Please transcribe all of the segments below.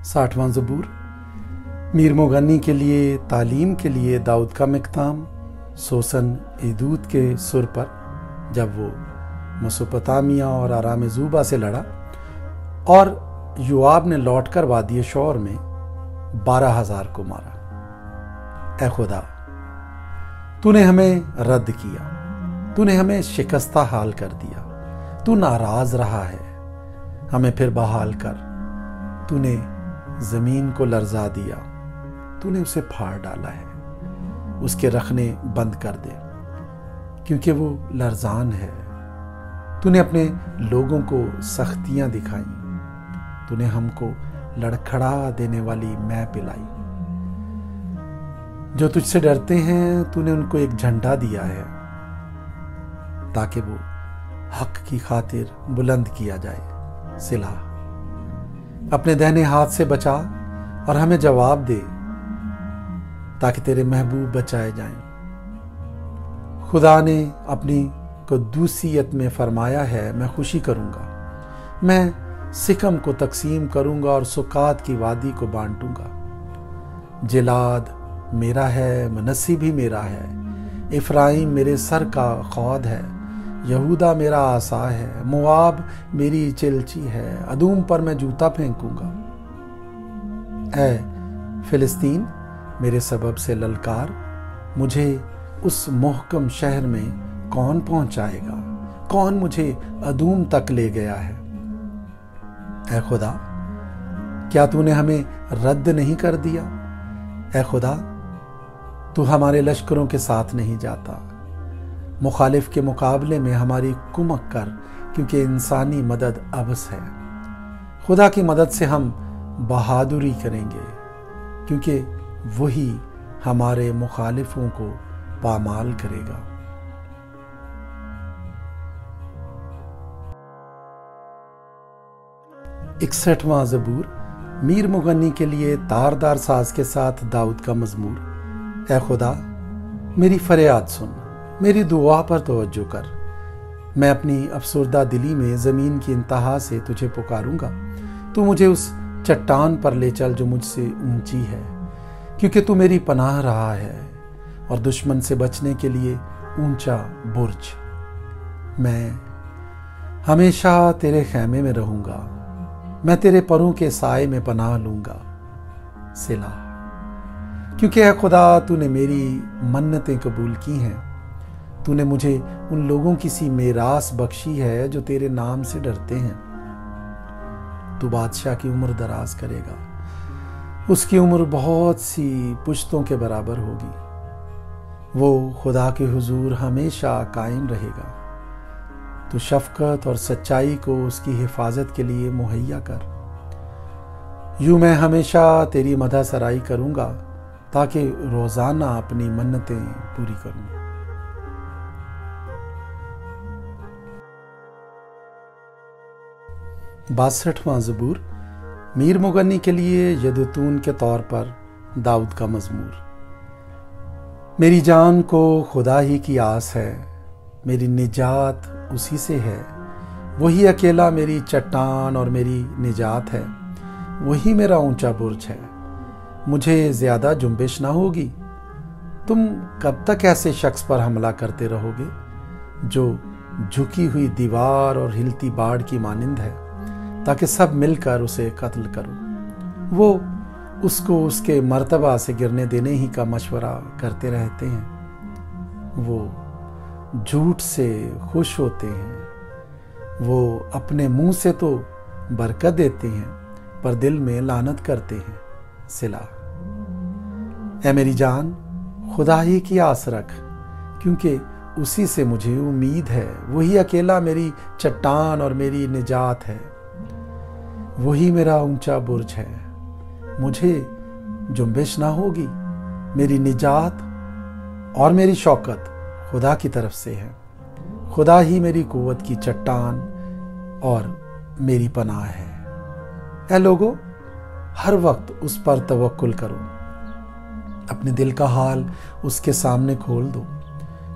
60वां ज़बूर। मीर मुगन्नी के लिए तालीम के लिए दाऊद का मिक़ताम सोसन ईदूद के सुर पर, जब वो मेसोपोटामिया और आराम ज़ूबा से लड़ा और योआब ने लौटकर वादी शौर में 12,000 को मारा। ऐ खुदा, तूने हमें रद्द किया, तूने हमें शिकस्ता हाल कर दिया, तू नाराज रहा है, हमें फिर बहाल कर। तूने जमीन को लर्जा दिया, तूने उसे फाड़ डाला है, उसके रखने बंद कर दे क्योंकि वो लर्जान है। तूने अपने लोगों को सख्तियां दिखाई, तूने हमको लड़खड़ा देने वाली मै पिलाई। जो तुझसे डरते हैं तूने उनको एक झंडा दिया है ताकि वो हक की खातिर बुलंद किया जाए। सिला, अपने दाहिने हाथ से बचा और हमें जवाब दे ताकि तेरे महबूब बचाए जाएं। खुदा ने अपनी कुद्दूसियत में फरमाया है, मैं खुशी करूंगा, मैं सिकम को तकसीम करूंगा और सुकात की वादी को बांटूंगा। जिलाद मेरा है, मनसी भी मेरा है, इफ्राइम मेरे सर का खौद है, यहूदा मेरा आसा है, मोआब मेरी चिलची है, अदूम पर मैं जूता फेंकूंगा। ऐ फिलिस्तीन, मेरे सबब से ललकार, मुझे उस मोहकम शहर में कौन पहुंचाएगा? कौन मुझे अदूम तक ले गया है? ऐ खुदा, क्या तूने हमें रद्द नहीं कर दिया? ऐ खुदा, तू हमारे लश्करों के साथ नहीं जाता। मुखालिफ के मुकाबले में हमारी कुमक कर, क्योंकि इंसानी मदद अबस है। खुदा की मदद से हम बहादुरी करेंगे, क्योंकि वही हमारे मुखालिफों को पामाल करेगा। इकसठवां ज़बूर। मीर मुगन्नी के लिए तारदार साज के साथ दाऊद का मज़मूर। ऐ खुदा, मेरी फरियाद सुन, मेरी दुआ पर तवज्जो कर। मैं अपनी अफसरदा दिली में ज़मीन की इंतहा से तुझे पुकारूंगा। तू मुझे उस चट्टान पर ले चल जो मुझसे ऊंची है, क्योंकि तू मेरी पनाह रहा है और दुश्मन से बचने के लिए ऊंचा बुर्ज। मैं हमेशा तेरे खैमे में रहूंगा, मैं तेरे परों के साए में पनाह लूंगा। सिला, क्योंकि है खुदा, तूने मेरी मन्नतें कबूल की हैं। तूने मुझे उन लोगों की सी मेरास बख्शी है जो तेरे नाम से डरते हैं। तू बादशाह की उम्र दराज करेगा, उसकी उम्र बहुत सी पुश्तों के बराबर होगी। वो खुदा के हुजूर हमेशा कायम रहेगा। तू शफकत और सच्चाई को उसकी हिफाजत के लिए मुहैया कर। यूं मैं हमेशा तेरी मदह सराई करूंगा ताकि रोजाना अपनी मन्नतें पूरी करूं। बासठवां ज़बूर। मीर मुगन्नी के लिए यदूतून के तौर पर दाऊद का मज़मूर। मेरी जान को खुदा ही की आस है, मेरी निजात उसी से है। वही अकेला मेरी चट्टान और मेरी निजात है, वही मेरा ऊंचा बुर्ज है। मुझे ज्यादा जुम्बिश ना होगी। तुम कब तक ऐसे शख्स पर हमला करते रहोगे जो झुकी हुई दीवार और हिलती बाड़ की मानिंद है, ताकि सब मिलकर उसे कत्ल करो। वो उसको उसके मर्तबा से गिरने देने ही का मशवरा करते रहते हैं। वो झूठ से खुश होते हैं। वो अपने मुंह से तो बरकत देते हैं, पर दिल में लानत करते हैं। सिला, ऐ मेरी जान, खुदा ही की आस रख, क्योंकि उसी से मुझे उम्मीद है। वही अकेला मेरी चट्टान और मेरी निजात है, वही मेरा ऊंचा बुर्ज है। मुझे जुम्बिश ना होगी। मेरी निजात और मेरी शौकत खुदा की तरफ से है। खुदा ही मेरी कुव्वत की चट्टान और मेरी पनाह है। ऐ लोगो, हर वक्त उस पर तवक्कुल करो, अपने दिल का हाल उसके सामने खोल दो।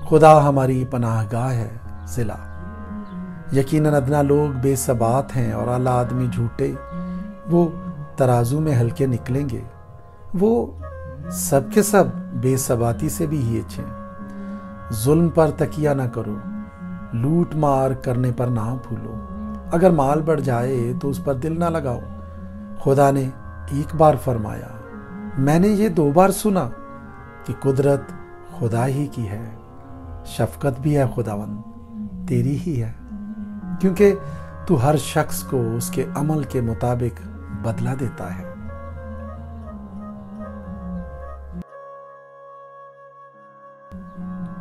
खुदा हमारी पनाहगाह है। सिला, यकीनन अदना लोग बेसबात हैं और आला आदमी झूठे। वो तराजू में हल्के निकलेंगे, वो सब के सब बेसबाती से भी ही अच्छे। जुल्म पर तकिया ना करो, लूट मार करने पर ना भूलो। अगर माल बढ़ जाए तो उस पर दिल ना लगाओ। खुदा ने एक बार फरमाया, मैंने ये 2 बार सुना कि कुदरत खुदा ही की है, शफकत भी है खुदावन तेरी ही है, क्योंकि तू हर शख्स को उसके अमल के मुताबिक बदला देता है।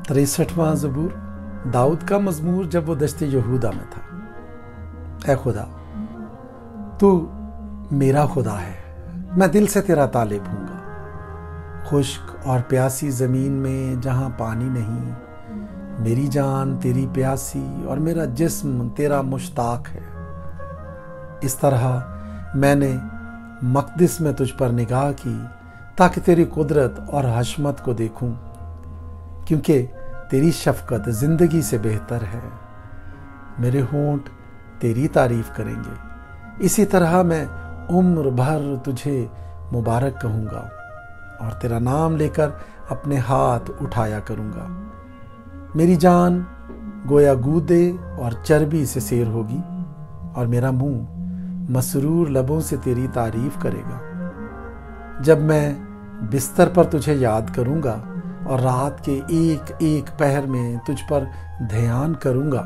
तिरसठवां ज़बूर, दाऊद का मज़मूर जब वो दश्त यहूदा में था। ऐ खुदा, तू मेरा खुदा है, मैं दिल से तेरा तालिब हूँगा। खुश्क और प्यासी ज़मीन में जहाँ पानी नहीं, मेरी जान तेरी प्यासी और मेरा जिस्म तेरा मुश्ताक है। इस तरह मैंने मक़दिस में तुझ पर निगाह की ताकि तेरी कुदरत और हशमत को देखूं, क्योंकि तेरी शफ़क़त ज़िंदगी से बेहतर है। मेरे होंठ तेरी तारीफ़ करेंगे, इसी तरह मैं उम्र भर तुझे मुबारक कहूँगा और तेरा नाम लेकर अपने हाथ उठाया करूँगा। मेरी जान गोया गूदे और चर्बी से सैर होगी और मेरा मुंह मसरूर लबों से तेरी तारीफ करेगा। जब मैं बिस्तर पर तुझे याद करूंगा और रात के एक एक पहर में तुझ पर ध्यान करूंगा,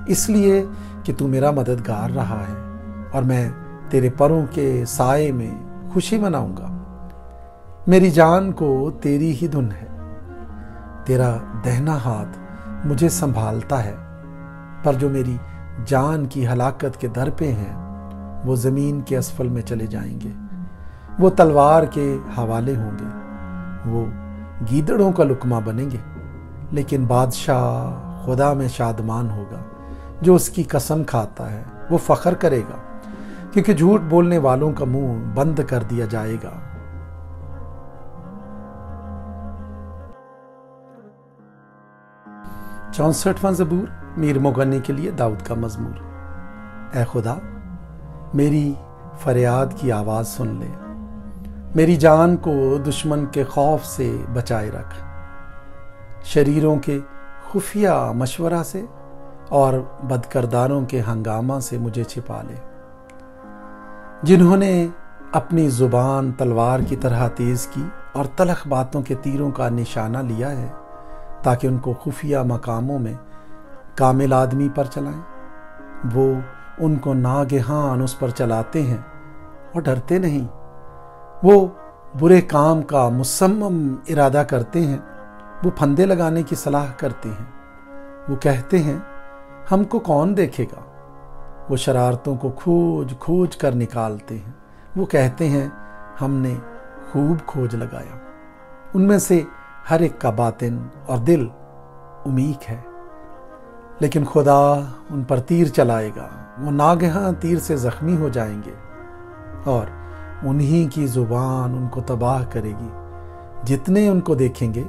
इसलिए कि तू मेरा मददगार रहा है और मैं तेरे परों के साए में खुशी मनाऊंगा। मेरी जान को तेरी ही धुन है, तेरा दहना हाथ मुझे संभालता है, पर जो मेरी जान की हलाकत के दर पे हैं वो ज़मीन के असफल में चले जाएंगे। वो तलवार के हवाले होंगे, वो गीदड़ों का लुकमा बनेंगे, लेकिन बादशाह खुदा में शादमान होगा। जो उसकी कसम खाता है वो फ़ख्र करेगा, क्योंकि झूठ बोलने वालों का मुंह बंद कर दिया जाएगा। चौसठवां ज़बूर, मीर मुगन्नी के लिए दाऊद का मज़मूर। ऐ खुदा, मेरी फरियाद की आवाज़ सुन ले, मेरी जान को दुश्मन के खौफ से बचाए रख, शरीरों के खुफिया मशवरा से और बदकरदारों के हंगामा से मुझे छिपा ले। जिन्होंने अपनी ज़ुबान तलवार की तरह तेज़ की और तलख बातों के तीरों का निशाना लिया है, ताकि उनको खुफिया मकामों में कामिल आदमी पर चलाएं। वो उनको नागहान उस पर चलाते हैं और डरते नहीं। वो बुरे काम का मुसम्मम इरादा करते हैं, वो फंदे लगाने की सलाह करते हैं। वो कहते हैं, हमको कौन देखेगा। वो शरारतों को खोज खोज कर निकालते हैं। वो कहते हैं, हमने खूब खोज लगाया। उनमें से हर एक का बातिन और दिल उमीक है, लेकिन खुदा उन पर तीर चलाएगा। वो नागहां तीर से जख्मी हो जाएंगे और उन्हीं की जुबान उनको तबाह करेगी। जितने उनको देखेंगे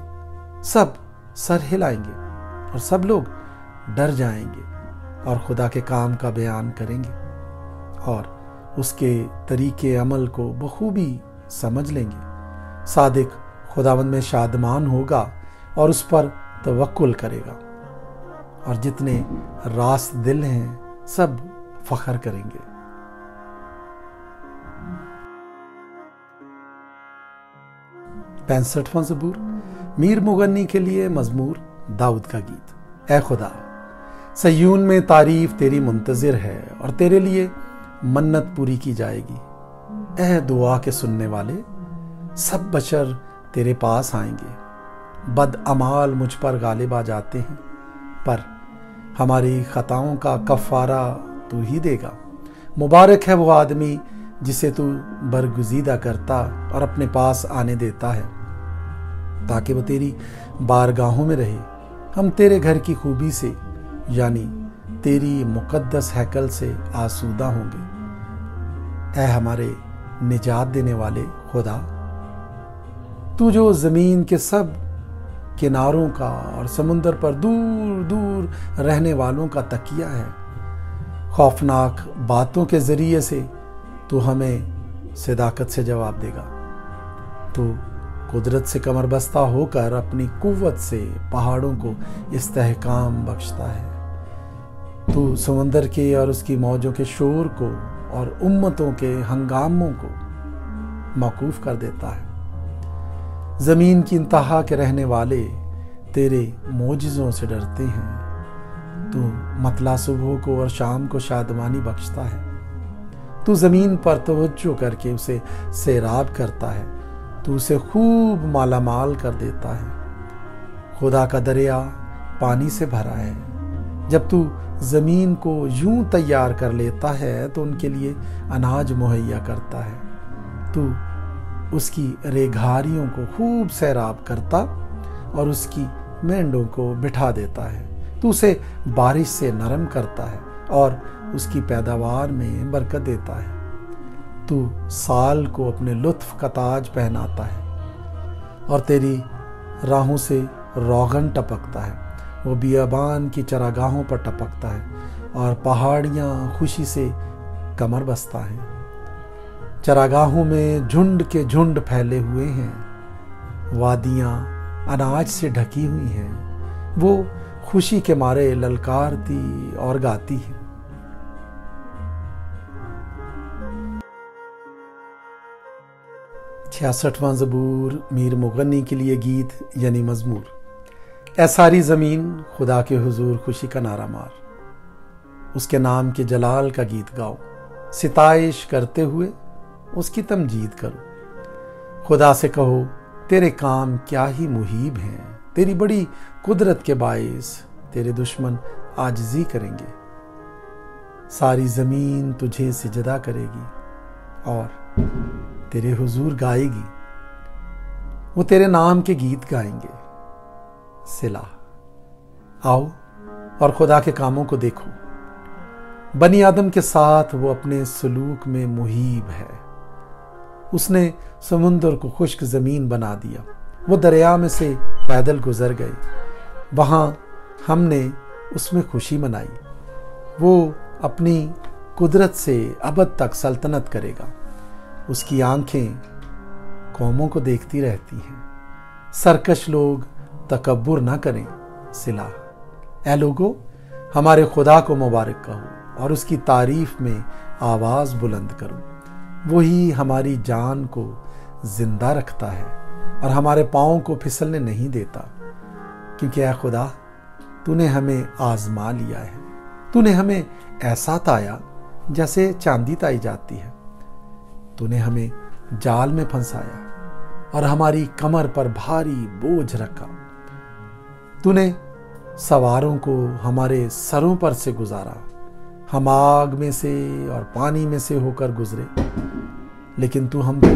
सब सर हिलाएंगे और सब लोग डर जाएंगे और खुदा के काम का बयान करेंगे और उसके तरीके अमल को बखूबी समझ लेंगे। सादिक खुदावंद में शादमान होगा और उस पर तवक्कुल करेगा, और जितने रास्त दिल हैं सब फख्र करेंगे। पैंसठवां ज़बूर, मीर मुगन्नी के लिए मज़मूर, दाऊद का गीत। ऐ खुदा, सयून में तारीफ तेरी मुंतज़िर है और तेरे लिए मन्नत पूरी की जाएगी। ऐ दुआ के सुनने वाले, सब बशर तेरे पास आएंगे। बद अमाल मुझ पर गालिब आ जाते हैं, पर हमारी खताओं का कफ़ारा तू ही देगा। मुबारक है वो आदमी जिसे तू बरगुज़ीदा करता और अपने पास आने देता है, ताकि वो तेरी बारगाहों में रहे। हम तेरे घर की खूबी से, यानी तेरी मुक़द्दस हैकल से आसूदा होंगे। ऐ हमारे निजात देने वाले खुदा, तू जो ज़मीन के सब किनारों का और समुंदर पर दूर दूर रहने वालों का तकिया है, खौफनाक बातों के ज़रिए से तू हमें सदाकत से जवाब देगा। तू कुदरत से कमर बस्ता होकर अपनी कुव्वत से पहाड़ों को इस्तेहकाम बख्शता है। तू समंदर के और उसकी मौजों के शोर को और उम्मतों के हंगामों को मौकूफ कर देता है। जमीन की इंतहा के रहने वाले तेरे मोजिज़ों से डरते हैं। तू मतला सुबह को और शाम को शादमानी बख्शता है। तू जमीन पर तवज्जो करके उसे सैराब करता है। तू उसे खूब मालामाल कर देता है। खुदा का दरिया पानी से भरा है। जब तू जमीन को यूं तैयार कर लेता है तो उनके लिए अनाज मुहैया करता है। तू उसकी रेघारियों को खूब सैराब करता और उसकी मेंढों को बिठा देता है। तू उसे बारिश से नरम करता है और उसकी पैदावार में बरकत देता है। तू साल को अपने लुत्फ का ताज पहनाता है और तेरी राहों से रोगन टपकता है। वो बियाबान की चरागाहों पर टपकता है और पहाड़ियाँ खुशी से कमर बस्ता हैं। चरागाहों में झुंड के झुंड फैले हुए हैं। वादियाँ अनाज से ढकी हुई हैं। वो खुशी के मारे ललकारती और गाती हैं। 66वां ज़बूर मीर मुगन्नी के लिए गीत यानी मज़मूर। ऐ सारी ज़मीन खुदा के हुजूर खुशी का नारा मार, उसके नाम के जलाल का गीत गाओ, सिताइश करते हुए उसकी तमजीद करो। खुदा से कहो तेरे काम क्या ही मुहीब हैं, तेरी बड़ी कुदरत के बाइस तेरे दुश्मन आजिज़ी करेंगे। सारी ज़मीन तुझे सिजदा करेगी और तेरे हुजूर गाएगी। वो तेरे नाम के गीत गाएंगे। सिला। आओ और खुदा के कामों को देखो। बनी आदम के साथ वो अपने सलूक में मुहीब है। उसने समुंदर को खुश्क ज़मीन बना दिया। वो दरिया में से पैदल गुजर गए। वहाँ हमने उसमें खुशी मनाई। वो अपनी कुदरत से अबद तक सल्तनत करेगा। उसकी आंखें कौमों को देखती रहती हैं। सरकश लोग तकब्बुर ना करें। सिला। ऐ लोगो, हमारे खुदा को मुबारक कहो और उसकी तारीफ में आवाज़ बुलंद करो। वही हमारी जान को जिंदा रखता है और हमारे पाँव को फिसलने नहीं देता। क्योंकि ऐ खुदा, तूने हमें आजमा लिया है। तूने हमें ऐसा ताया जैसे चांदी ताई जाती है। तूने हमें जाल में फंसाया और हमारी कमर पर भारी बोझ रखा। तूने सवारों को हमारे सरों पर से गुजारा। हम आग में से और पानी में से होकर गुजरे, लेकिन तू हमको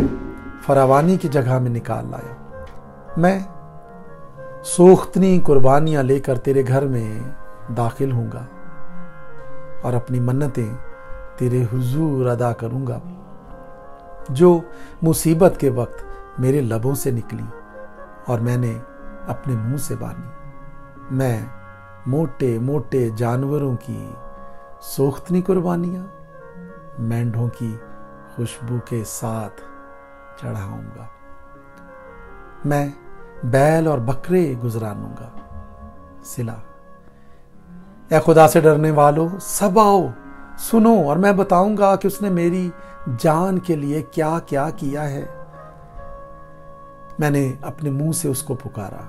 फरावानी की जगह में निकाल लाया। मैं सोख्तनी कुर्बानियां लेकर तेरे घर में दाखिल होऊंगा और अपनी मन्नतें तेरे हुजूर अदा करूंगा, जो मुसीबत के वक्त मेरे लबों से निकली और मैंने अपने मुंह से बानी। मैं मोटे मोटे जानवरों की सोख्तनी कुर्बानियां मेंढों की खुशबू के साथ चढ़ाऊंगा। मैं बैल और बकरे गुजरानूंगा। सिला। ऐ खुदा से डरने वालों, सब आओ, सुनो और मैं बताऊंगा कि उसने मेरी जान के लिए क्या क्या किया है। मैंने अपने मुंह से उसको पुकारा,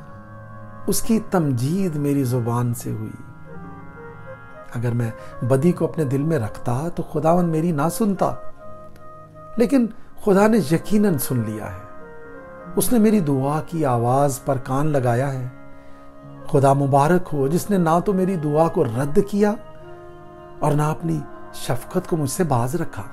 उसकी तमजीद मेरी जुबान से हुई। अगर मैं बदी को अपने दिल में रखता तो खुदावन मेरी ना सुनता, लेकिन खुदा ने यकीनन सुन लिया है। उसने मेरी दुआ की आवाज पर कान लगाया है। खुदा मुबारक हो जिसने ना तो मेरी दुआ को रद्द किया और ना अपनी शफकत को मुझसे बाज रखा।